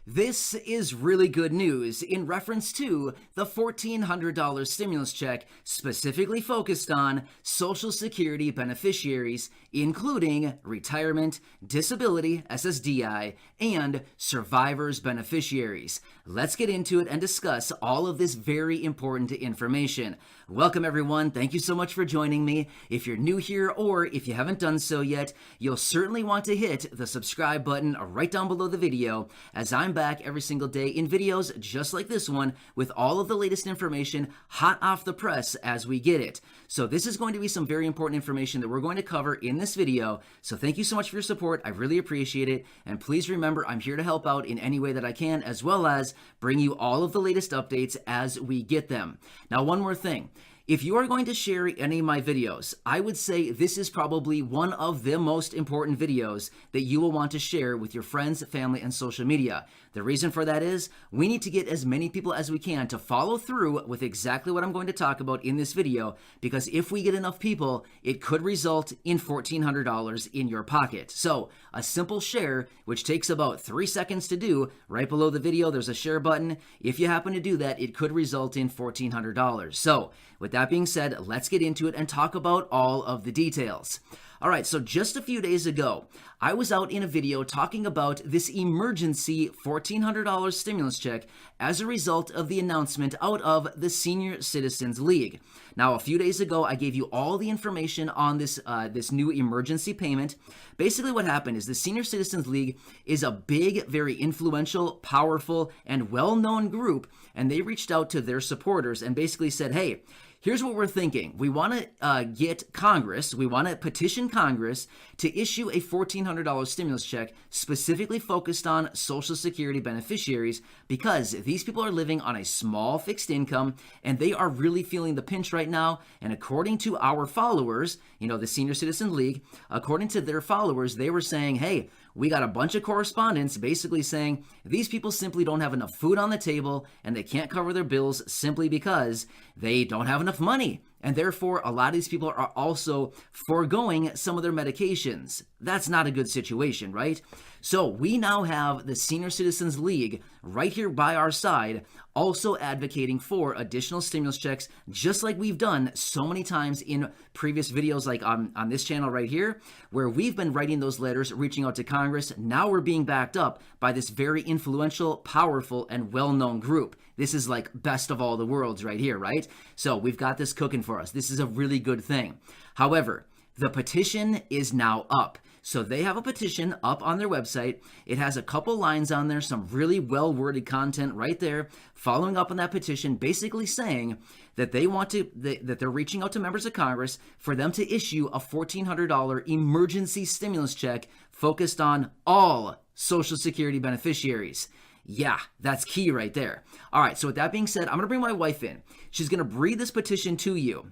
This is really good news in reference to the $1,400 stimulus check specifically focused on Social Security beneficiaries, including retirement, disability, SSDI, and survivors beneficiaries. Let's get into it and discuss all of this very important information. Welcome everyone. Thank you so much for joining me. If you're new here or if you haven't done so yet, you'll certainly want to hit the subscribe button right down below the video, as I'm back every single day in videos just like this one with all of the latest information hot off the press as we get it. So this is going to be some very important information that we're going to cover in this video. So thank you so much for your support. I really appreciate it. And please remember, I'm here to help out in any way that I can, as well as bring you all of the latest updates as we get them. Now, one more thing. If you are going to share any of my videos, I would say this is probably one of the most important videos that you will want to share with your friends, family, and social media. The reason for that is we need to get as many people as we can to follow through with exactly what I'm going to talk about in this video, because if we get enough people, it could result in $1,400 in your pocket. So a simple share, which takes about 3 seconds to do, right below the video, there's a share button. If you happen to do that, it could result in $1,400. So with that being said, let's get into it and talk about all of the details. All right, so just a few days ago, I was out in a video talking about this emergency $1,400 stimulus check as a result of the announcement out of the Senior Citizens League. Now, a few days ago, I gave you all the information on this new emergency payment. Basically, what happened is the Senior Citizens League is a big, very influential, powerful, and well-known group, and they reached out to their supporters and basically said, hey, here's what we're thinking. We want to get Congress, we want to petition Congress to issue a $1,400 stimulus check specifically focused on Social Security beneficiaries, because these people are living on a small fixed income and they are really feeling the pinch right now. And according to our followers, the Senior Citizen League, according to their followers, they were saying, hey, we got a bunch of correspondence basically saying these people simply don't have enough food on the table and they can't cover their bills simply because they don't have enough money. And therefore, a lot of these people are also foregoing some of their medications. That's not a good situation, right? So we now have the Senior Citizens League right here by our side, also advocating for additional stimulus checks, just like we've done so many times in previous videos, like on this channel right here, where we've been writing those letters, reaching out to Congress. Now we're being backed up by this very influential, powerful, and well-known group. This is like best of all the worlds right here, right? So we've got this cooking for us. This is a really good thing. However, the petition is now up. So they have a petition up on their website. It has a couple lines on there, some really well-worded content right there, following up on that petition, basically saying that that they're reaching out to members of Congress for them to issue a $1,400 emergency stimulus check focused on all Social Security beneficiaries. Yeah, that's key right there. All right, so with that being said, I'm going to bring my wife in. She's going to read this petition to you.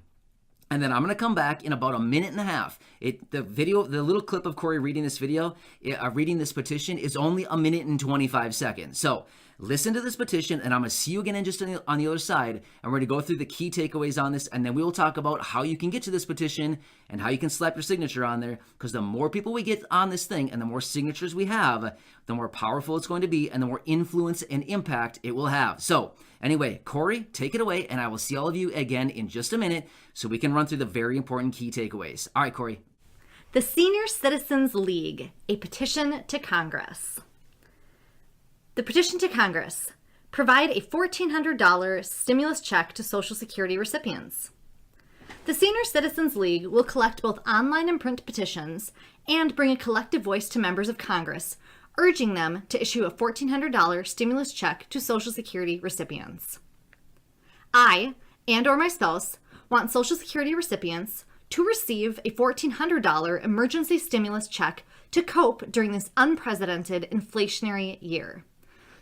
And then I'm going to come back in about a minute and a half. The little clip of Corey reading this petition is only a minute and 25 seconds. So listen to this petition, and I'm going to see you again in just on the other side. And we're going to go through the key takeaways on this, and then we will talk about how you can get to this petition and how you can slap your signature on there. Because the more people we get on this thing and the more signatures we have, the more powerful it's going to be and the more influence and impact it will have. So anyway, Corey, take it away, and I will see all of you again in just a minute so we can run through the very important key takeaways. All right, Corey. The Senior Citizens League, a petition to Congress. The petition to Congress: provide a $1,400 stimulus check to Social Security recipients. The Senior Citizens League will collect both online and print petitions and bring a collective voice to members of Congress, urging them to issue a $1,400 stimulus check to Social Security recipients. I, and/or my spouse, want Social Security recipients to receive a $1,400 emergency stimulus check to cope during this unprecedented inflationary year.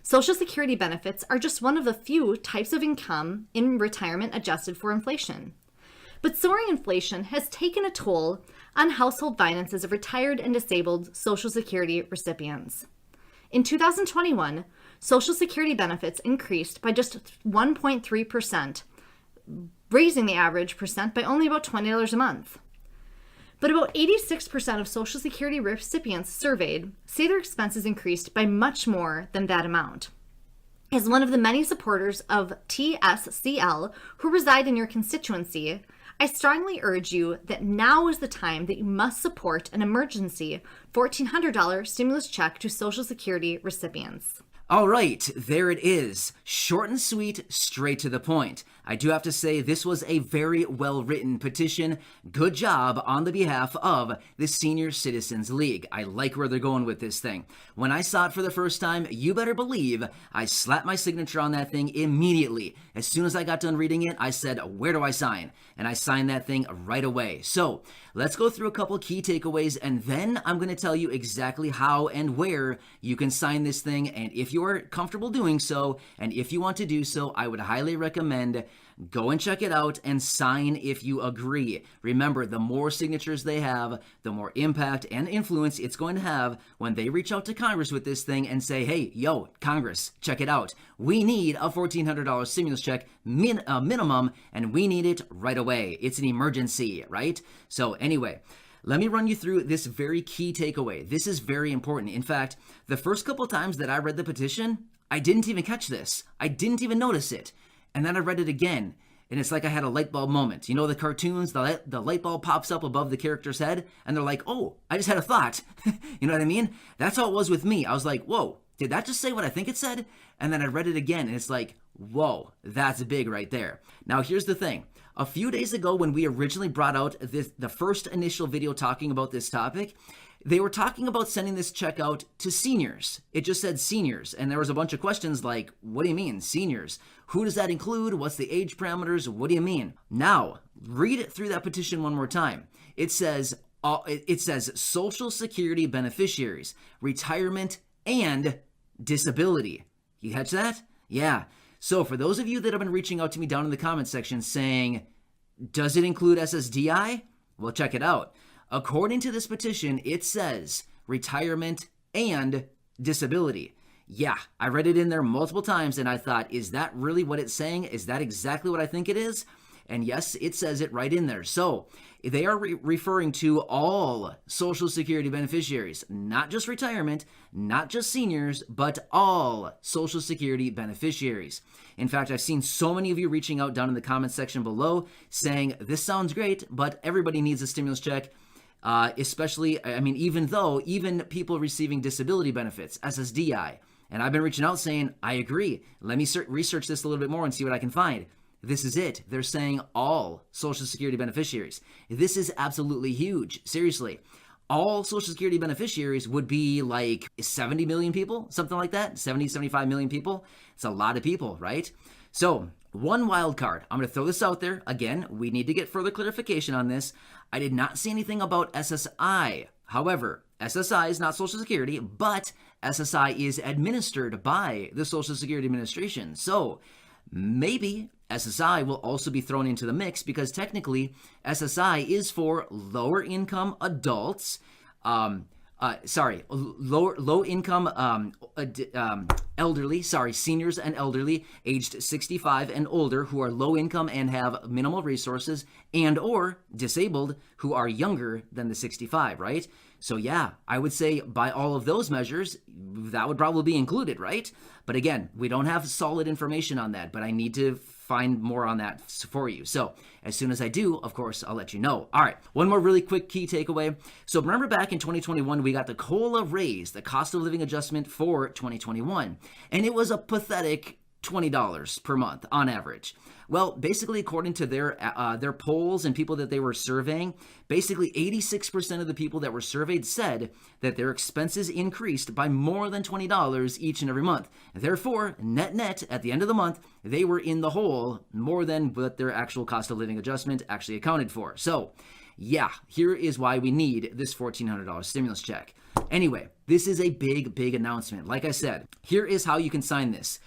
Social Security benefits are just one of the few types of income in retirement adjusted for inflation. But soaring inflation has taken a toll on household finances of retired and disabled Social Security recipients. In 2021, Social Security benefits increased by just 1.3%, raising the average percent by only about $20 a month. But about 86% of Social Security recipients surveyed say their expenses increased by much more than that amount. As one of the many supporters of TSCL who reside in your constituency, I strongly urge you that now is the time that you must support an emergency $1,400 stimulus check to Social Security recipients. All right, there it is. Short and sweet, straight to the point. I do have to say this was a very well-written petition. Good job on the behalf of the Senior Citizens League. I like where they're going with this thing. When I saw it for the first time, you better believe I slapped my signature on that thing immediately. As soon as I got done reading it, I said, where do I sign? And I signed that thing right away. So let's go through a couple key takeaways, and then I'm going to tell you exactly how and where you can sign this thing. And if you are comfortable doing so, and if you want to do so, I would highly recommend go and check it out and sign if you agree. Remember, the more signatures they have, the more impact and influence it's going to have when they reach out to Congress with this thing and say, hey, yo, Congress, check it out. We need a $1,400 stimulus check minimum, and we need it right away. It's an emergency, right? So anyway, let me run you through this very key takeaway. This is very important. In fact, the first couple times that I read the petition, I didn't even catch this. I didn't even notice it. And then I read it again, and it's like I had a light bulb moment. You know the cartoons, the light bulb pops up above the character's head, and they're like, oh, I just had a thought. You know what I mean? That's how it was with me. I was like, whoa, did that just say what I think it said? And then I read it again, and it's like, whoa, that's big right there. Now, here's the thing. A few days ago, when we originally brought out the first initial video talking about this topic, they were talking about sending this check out to seniors. It just said seniors, and there was a bunch of questions like, what do you mean, seniors? Who does that include? What's the age parameters? What do you mean? Now, read it through that petition one more time. It says Social Security beneficiaries, retirement, and disability. You catch that? Yeah. So for those of you that have been reaching out to me down in the comment section saying, does it include SSDI? Well, check it out. According to this petition, it says retirement and disability. Yeah, I read it in there multiple times and I thought, is that really what it's saying? Is that exactly what I think it is? And yes, it says it right in there. So they are referring to all Social Security beneficiaries, not just retirement, not just seniors, but all Social Security beneficiaries. In fact, I've seen so many of you reaching out down in the comment section below saying, this sounds great, but everybody needs a stimulus check. Especially, I mean, even people receiving disability benefits, SSDI. And I've been reaching out saying, I agree. Let me research this a little bit more and see what I can find. This is it. They're saying all Social Security beneficiaries. This is absolutely huge. Seriously. All Social Security beneficiaries would be like 70 million people, something like that. 70, 75 million people. It's a lot of people, right? So one wild card. I'm going to throw this out there. Again, we need to get further clarification on this. I did not see anything about SSI. However, SSI is not Social Security, but SSI is administered by the Social Security Administration. So maybe SSI will also be thrown into the mix because technically SSI is for lower income adults, low income elderly, seniors and elderly aged 65 and older who are low income and have minimal resources, and or disabled who are younger than the 65, right? So yeah, I would say by all of those measures, that would probably be included, right? But again, we don't have solid information on that, but I need to find more on that for you. So as soon as I do, of course, I'll let you know. All right, one more really quick key takeaway. So remember back in 2021, we got the COLA raise, the cost of living adjustment for 2021, and it was a pathetic $20 per month on average. Well, basically, according to their polls and people that they were surveying, basically 86% of the people that were surveyed said that their expenses increased by more than $20 each and every month. Therefore, net, at the end of the month, they were in the hole more than what their actual cost of living adjustment actually accounted for. So, yeah, here is why we need this $1,400 stimulus check. Anyway, this is a big announcement. Like I said, here is how you can sign this.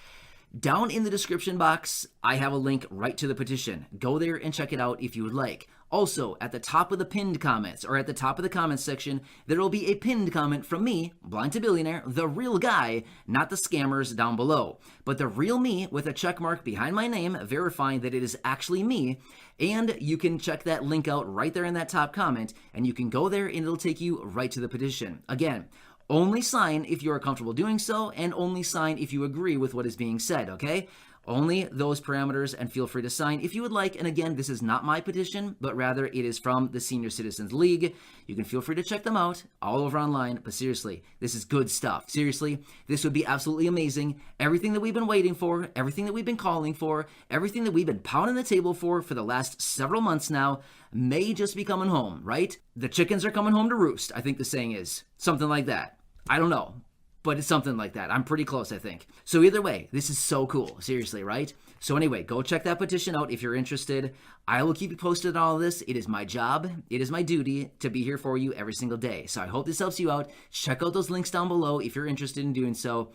Down in the description box, I have a link right to the petition. Go there and check it out if you would like. Also, at the top of the pinned comments, or at the top of the comments section, there will be a pinned comment from me, Blind to Billionaire, the real guy, not the scammers down below, but the real me with a check mark behind my name verifying that it is actually me. And you can check that link out right there in that top comment, and you can go there and it'll take you right to the petition. Again, only sign if you are comfortable doing so, and only sign if you agree with what is being said, okay? Only those parameters, and feel free to sign if you would like. And again, this is not my petition, but rather it is from the Senior Citizens League. You can feel free to check them out all over online, but seriously, this is good stuff. Seriously, this would be absolutely amazing. Everything that we've been waiting for, everything that we've been calling for, everything that we've been pounding the table for the last several months now may just be coming home, right? The chickens are coming home to roost, I think the saying is. Something like that. I don't know. But it's something like that. I'm pretty close, I think. So either way, this is so cool. Seriously, right? So anyway, go check that petition out if you're interested. I will keep you posted on all of this. It is my job. It is my duty to be here for you every single day. So I hope this helps you out. Check out those links down below if you're interested in doing so.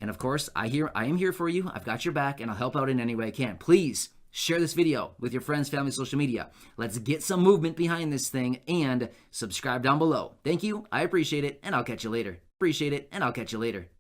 And of course, I am here for you. I've got your back, and I'll help out in any way I can. Please share this video with your friends, family, social media. Let's get some movement behind this thing, and subscribe down below. Thank you. I appreciate it, and I'll catch you later. Appreciate it, and I'll catch you later.